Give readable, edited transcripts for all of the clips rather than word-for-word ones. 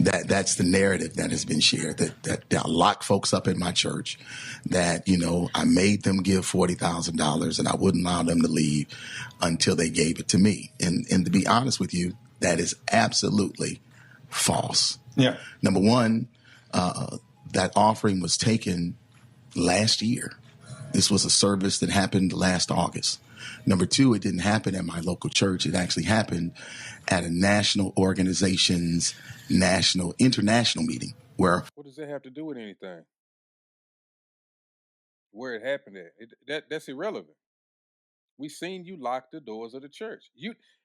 That's the narrative that has been shared, that I locked folks up in my church, that, I made them give $40,000 and I wouldn't allow them to leave until they gave it to me. And to be honest with you, that is absolutely false. Yeah. Number one, that offering was taken last year. This was a service that happened last August. Number two, it didn't happen at my local church. It actually happened at a national organization's international meeting where. What does that have to do with anything? Where it happened at? That's irrelevant. We seen you lock the doors of the church.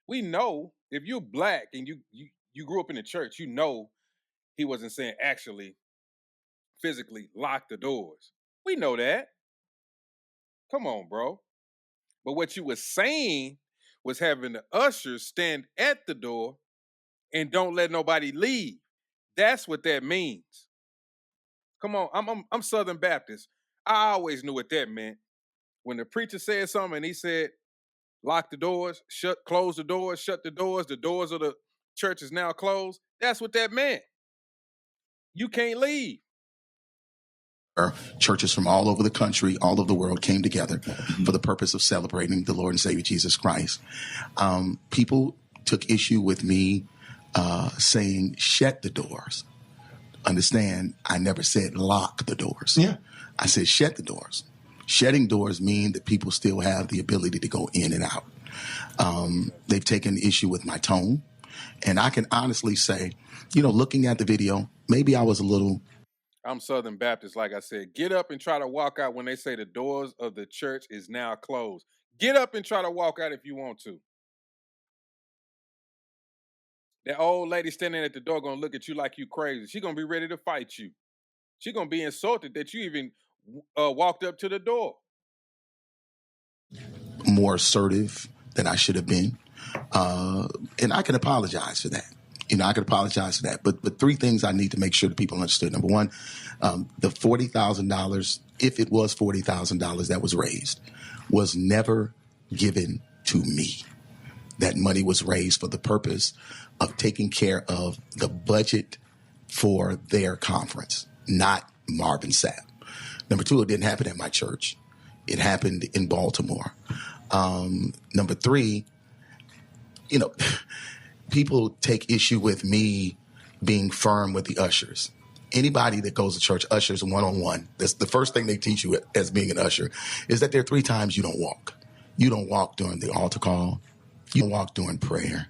We know if you're black and you grew up in the church, he wasn't saying actually physically lock the doors. We know that. Come on, bro. But what you were saying was having the ushers stand at the door and don't let nobody leave. That's what that means. Come on, I'm Southern Baptist. I always knew what that meant. When the preacher said something and he said, lock the doors, close the doors, shut the doors of the church is now closed. That's what that meant. You can't leave. Churches from all over the country, all over the world came together for the purpose of celebrating the Lord and Savior Jesus Christ. People took issue with me saying, shut the doors. Understand, I never said lock the doors. Yeah. I said shut the doors. Shutting doors mean that people still have the ability to go in and out. They've taken issue with my tone. And I can honestly say, looking at the video, maybe I was a little. I'm Southern Baptist, like I said. Get up and try to walk out when they say the doors of the church is now closed. Get up and try to walk out if you want to. That old lady standing at the door gonna look at you like you crazy. She gonna be ready to fight you. She gonna be insulted that you even walked up to the door. More assertive than I should have been. And I can apologize for that. I can apologize for that. But three things I need to make sure that people understood. Number one, the $40,000, if it was $40,000 that was raised, was never given to me. That money was raised for the purpose of taking care of the budget for their conference, not Marvin Sapp. Number two, it didn't happen at my church. It happened in Baltimore. Number three, people take issue with me being firm with the ushers. Anybody that goes to church, ushers one-on-one, that's the first thing they teach you as being an usher, is that there are 3 times you don't walk. You don't walk during the altar call. You don't walk during prayer.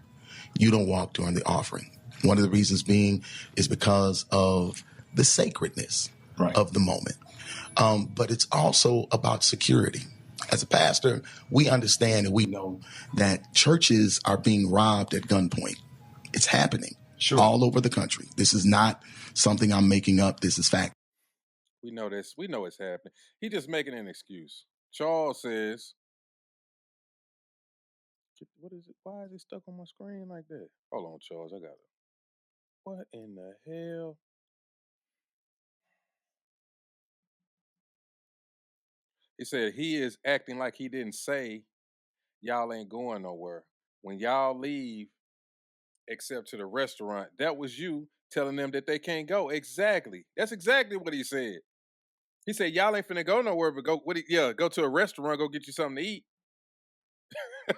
You don't walk during the offering. One of the reasons being is because of the sacredness of the moment. But it's also about security. As a pastor, we understand and we know that churches are being robbed at gunpoint. It's happening all over the country. This is not something I'm making up. This is fact. We know this. We know it's happening. He's just making an excuse. Charles says, what is it? Why is it stuck on my screen like that? Hold on, Charles. I got it. What in the hell? He said he is acting like he didn't say y'all ain't going nowhere. When y'all leave, except to the restaurant, that was you telling them that they can't go. Exactly. That's exactly what he said. He said y'all ain't finna go nowhere, but go to a restaurant, go get you something to eat.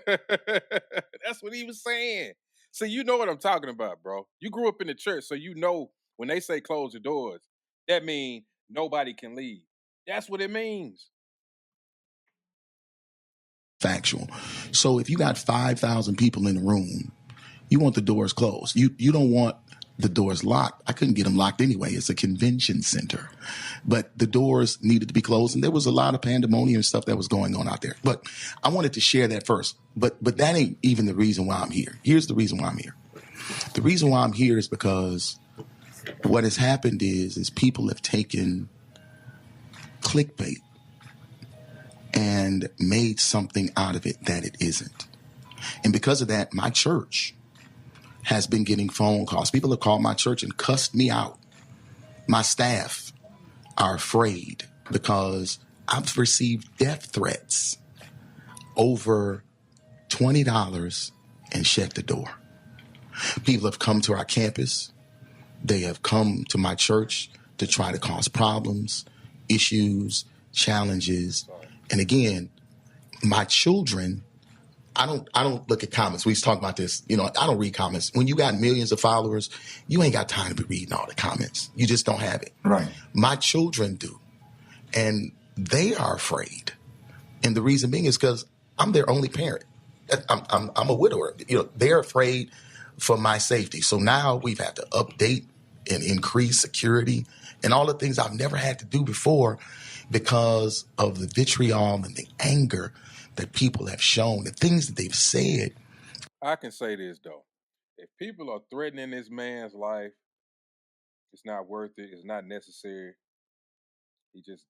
That's what he was saying. So you know what I'm talking about, bro. You grew up in the church, so you know when they say close the doors, that means nobody can leave. That's what it means. Factual. So if you got 5,000 people in the room, you want the doors closed. You don't want the doors locked. I couldn't get them locked anyway. It's a convention center. But the doors needed to be closed, and there was a lot of pandemonium stuff that was going on out there. But I wanted to share that first. But that ain't even the reason why I'm here. Here's the reason why I'm here. The reason why I'm here is because what has happened is people have taken clickbait and made something out of it that it isn't. And because of that, my church has been getting phone calls. People have called my church and cussed me out. My staff are afraid because I've received death threats over $20 and shut the door. People have come to our campus They have come to my church to try to cause problems, issues, challenges. And again, my children, I don't look at comments. We used to talk about this. I don't read comments. When you got millions of followers, you ain't got time to be reading all the comments. You just don't have it. Right. My children do. And they are afraid. And the reason being is because I'm their only parent. I'm a widower. They're afraid for my safety. So now we've had to update and increase security and all the things I've never had to do before because of the vitriol and the anger that people have shown, the things that they've said. I can say this though. If people are threatening this man's life, it's not worth it. It's not necessary. He just,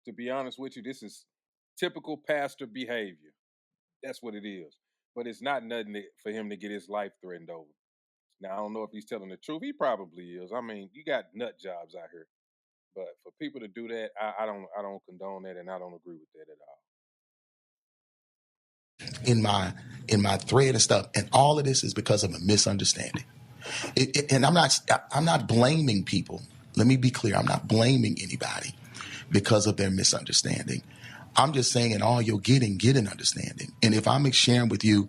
to be honest with you, this is typical pastor behavior. That's what it is. But it's not nothing for him to get his life threatened over. Now I don't know if he's telling the truth. He probably is. I mean, you got nut jobs out here. But for people to do that, I don't condone that, and I don't agree with that at all. In my thread and stuff, and all of this is because of a misunderstanding. And I'm not blaming people. Let me be clear. I'm not blaming anybody because of their misunderstanding. I'm just saying in all you're getting, get an understanding. And if I'm sharing with you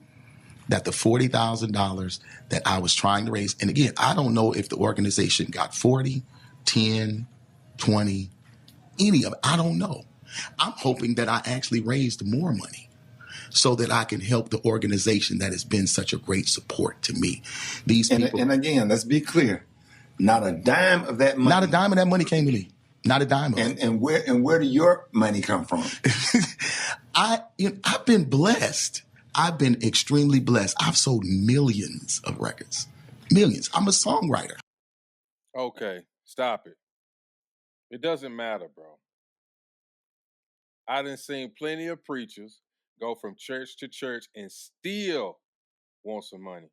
that the $40,000 that I was trying to raise, and again, I don't know if the organization got 40, 10, 20, any of it. I don't know. I'm hoping that I actually raised more money so that I can help the organization that has been such a great support to me. These people, and again, let's be clear. Not a dime of that money. Not a dime of that money came to me. Not a dime of it. And where did your money come from? I've been blessed. I've been extremely blessed. I've sold millions of records. Millions. I'm a songwriter. Okay, stop it. It doesn't matter, bro. I done seen plenty of preachers go from church to church and still want some money.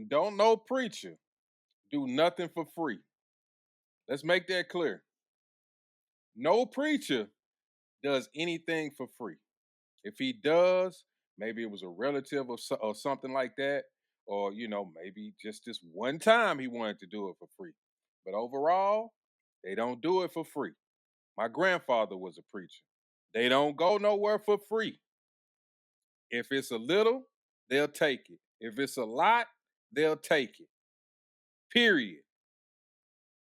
Don't no preacher do nothing for free. Let's make that clear. No preacher does anything for free. If he does, maybe it was a relative or something like that, or maybe just this one time he wanted to do it for free. But overall, they don't do it for free. My grandfather was a preacher. They don't go nowhere for free. If it's a little, they'll take it. If it's a lot, they'll take it. Period.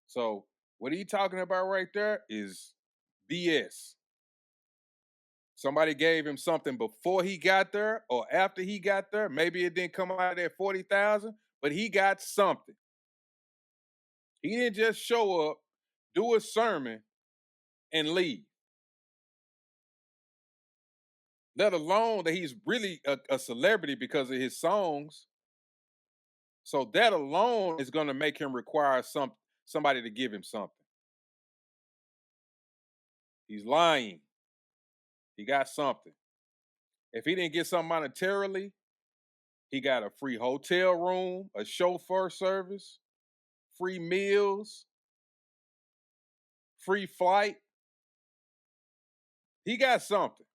So what he talking about right there is BS. Somebody gave him something before he got there or after he got there. Maybe it didn't come out of that 40,000, but he got something. He didn't just show up, do a sermon, and leave. Let alone that he's really a celebrity because of his songs. So that alone is going to make him require somebody to give him something. He's lying. He got something. If he didn't get something monetarily, he got a free hotel room, a chauffeur service, free meals, free flight. He got something.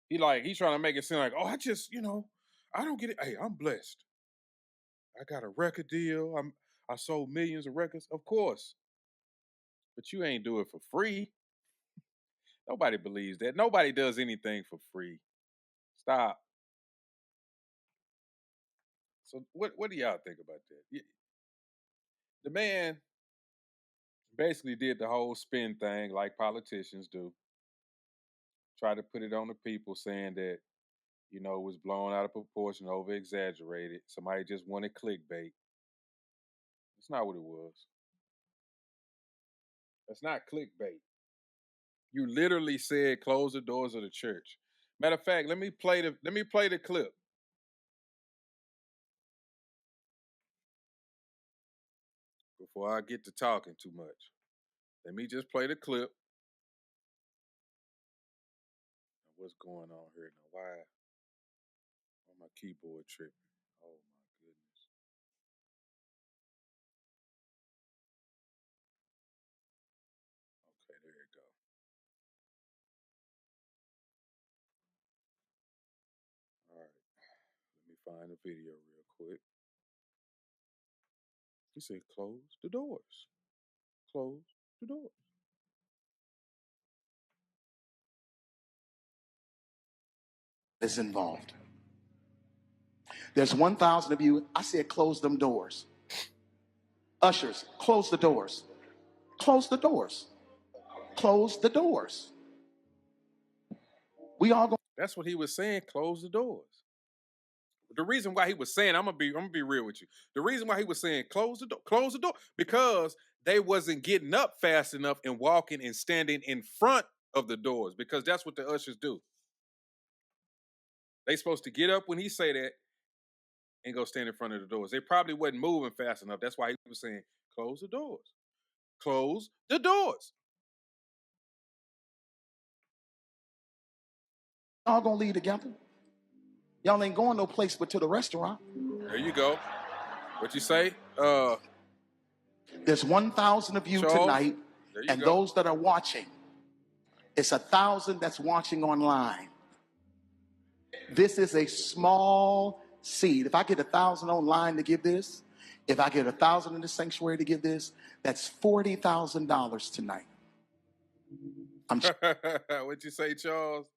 He's trying to make it seem like, oh, I don't get it. Hey, I'm blessed. I got a record deal. I sold millions of records, of course. But you ain't do it for free. Nobody believes that. Nobody does anything for free. Stop. So what do y'all think about that? The man basically did the whole spin thing like politicians do. Try to put it on the people saying that, it was blown out of proportion, over exaggerated. Somebody just wanted clickbait. That's not what it was. That's not clickbait. You literally said close the doors of the church. Matter of fact, let me play the clip. Before I get to talking too much. Let me just play the clip. What's going on here now? Why my keyboard tripping? Oh my goodness. Okay, there you go. All right. Let me find the video real quick. He said, close the doors. Close the doors. Is involved. There's 1,000 of you. I said, close them doors. Ushers, close the doors. Close the doors. Close the doors. We all going. That's what he was saying. Close the doors. The reason why he was saying, I'm gonna be real with you. The reason why he was saying close the door, because they wasn't getting up fast enough and walking and standing in front of the doors, because that's what the ushers do. They supposed to get up when he say that and go stand in front of the doors. They probably wasn't moving fast enough. That's why he was saying, close the doors. Close the doors. Y'all gonna leave together. Y'all ain't going no place but to the restaurant. There you go. What you say? There's 1,000 of you Charles, tonight, and go. those that are watching, it's 1,000 that's watching online. This is a small seed. If I get 1,000 online to give this, if I get 1,000 in the sanctuary to give this, that's $40,000 tonight. What you say, Charles?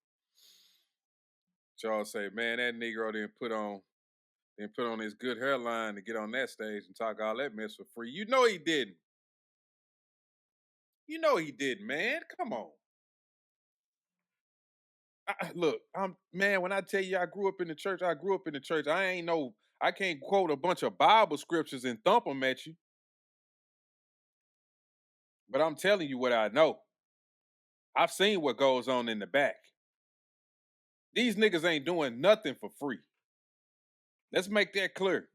Charles say, man, that Negro didn't put on his good hairline to get on that stage and talk all that mess for free. You know he didn't. You know he didn't, man. Come on. Look, man, when I tell you I grew up in the church, I grew up in the church. I can't quote a bunch of Bible scriptures and thump them at you. But I'm telling you what I know. I've seen what goes on in the back. These niggas ain't doing nothing for free. Let's make that clear.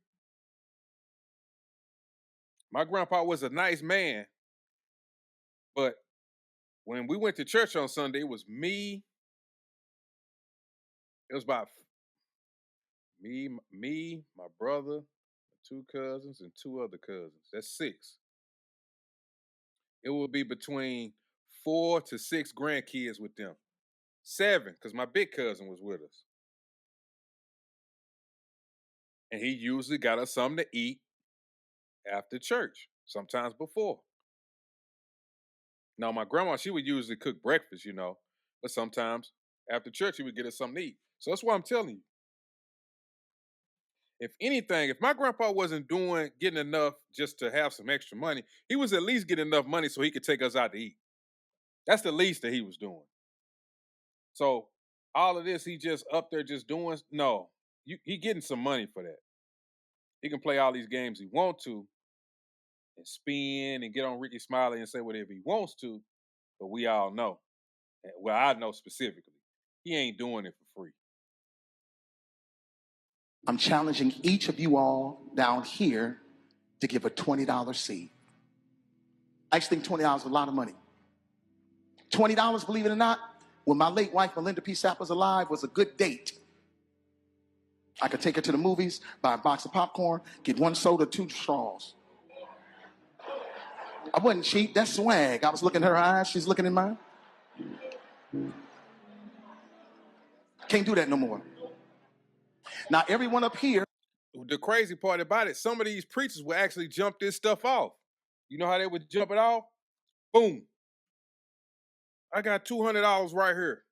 My grandpa was a nice man, but when we went to church on Sunday, it was me. It was about me, my brother, my 2 cousins, and 2 other cousins. That's 6. It will be between 4 to 6 grandkids with them. 7, because my big cousin was with us. And he usually got us something to eat after church, sometimes before. Now, my grandma, she would usually cook breakfast, but sometimes after church, he would get us something to eat. So that's why I'm telling you. If anything, if my grandpa wasn't getting enough just to have some extra money, he was at least getting enough money so he could take us out to eat. That's the least that he was doing. So all of this, he just up there just doing, no, he getting some money for that. He can play all these games he wants to and spin and get on Rickey, Smiley and say whatever he wants to, but we all know, well, I know specifically, he ain't doing it for free. I'm challenging each of you all down here to give a $20 seed. I just think $20 is a lot of money. $20, believe it or not, when my late wife, Melinda P. Sapp, was alive, was a good date. I could take her to the movies, buy a box of popcorn, get 1 soda, 2 straws. I wasn't cheap. That's swag. I was looking in her eyes. She's looking in mine. Can't do that no more. Now, everyone up here. The crazy part about it, some of these preachers will actually jump this stuff off. You know how they would jump it off? Boom. I got $200 right here.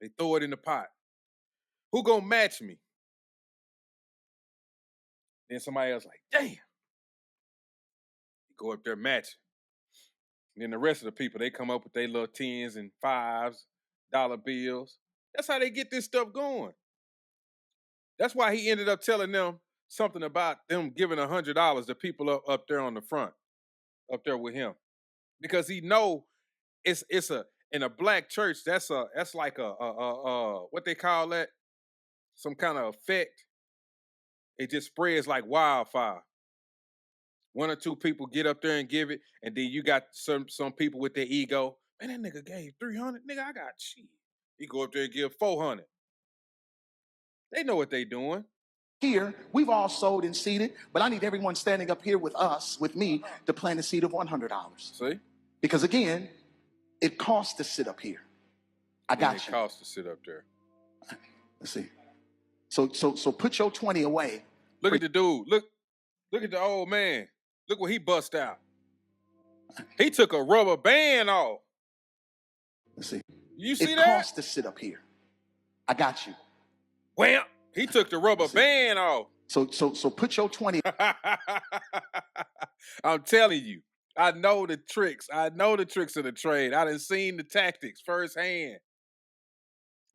They throw it in the pot. Who gonna match me? Then somebody else like, damn. You go up there matching. And then the rest of the people, they come up with their little 10s and 5s, dollar bills. That's how they get this stuff going. That's why he ended up telling them something about them giving $100 to people up there on the front, up there with him. Because he know it's in a black church, that's like a what they call that? Some kind of effect. It just spreads like wildfire. 1 or 2 people get up there and give it, and then you got some people with their ego. Man, that nigga gave 300. Nigga, I got shit. He go up there and give 400. They know what they doing. Here, we've all sold and seeded, but I need everyone standing up here with us, with me, to plant a seed of $100. See? Because again, it costs to sit up here. I got you. It costs to sit up there. Let's see. So put your 20 away. Look at the dude. Look at the old man. Look what he bust out. He took a rubber band off. Let's see. You see It that? costs to sit up here. I got you. Wham! He took the rubber band off. So put your 20. I'm telling you, I know the tricks. I know the tricks of the trade. I done seen the tactics firsthand.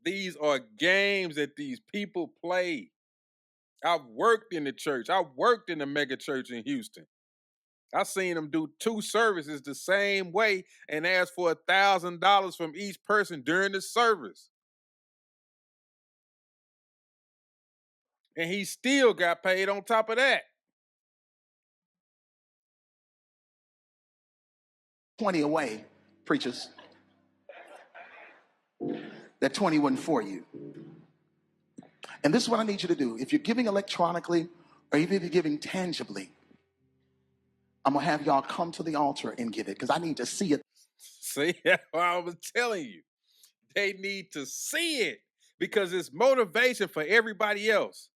These are games that these people play. I've worked in the church. I worked in the mega church in Houston. I seen them do 2 services the same way and ask for $1,000 from each person during the service. And he still got paid on top of that. 20 away, preachers. That 20 wasn't for you. And this is what I need you to do. If you're giving electronically or even if you're giving tangibly, I'm going to have y'all come to the altar and give it because I need to see it. See, that's what I was telling you. They need to see it because it's motivation for everybody else.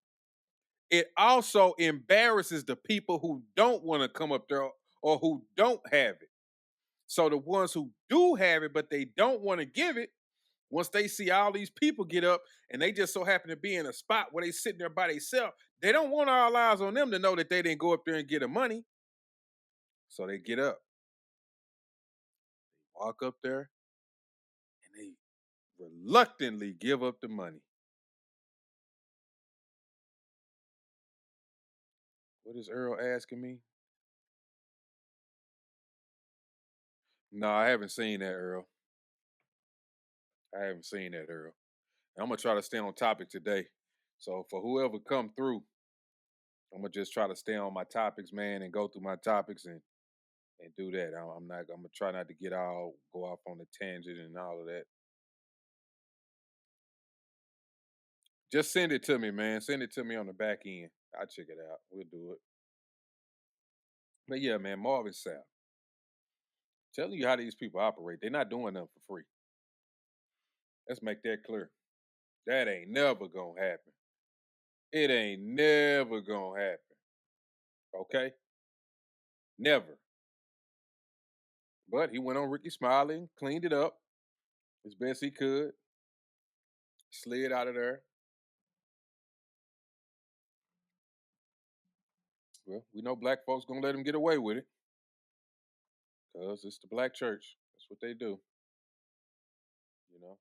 It also embarrasses the people who don't want to come up there or who don't have it. So the ones who do have it, but they don't want to give it, once they see all these people get up and they just so happen to be in a spot where they sitting there by themselves, they don't want all eyes on them to know that they didn't go up there and get the money. So they get up. They walk up there and they reluctantly give up the money. What is Earl asking me? No, I haven't seen that, Earl. I haven't seen that, Earl. And I'm going to try to stay on topic today. So for whoever come through, I'm going to just try to stay on my topics, man, and go through my topics and do that. I'm going to try not to go off on a tangent and all of that. Just send it to me, man. Send it to me on the back end. I'll check it out. We'll do it. But yeah, man, Marvin Sapp. Telling you how these people operate. They're not doing nothing for free. Let's make that clear. That ain't never gonna happen. It ain't never gonna happen. Okay? Never. But he went on Rickey Smiley and cleaned it up as best he could. Slid out of there. Well, we know black folks gonna let him get away with it. Because it's the black church. That's what they do. You know.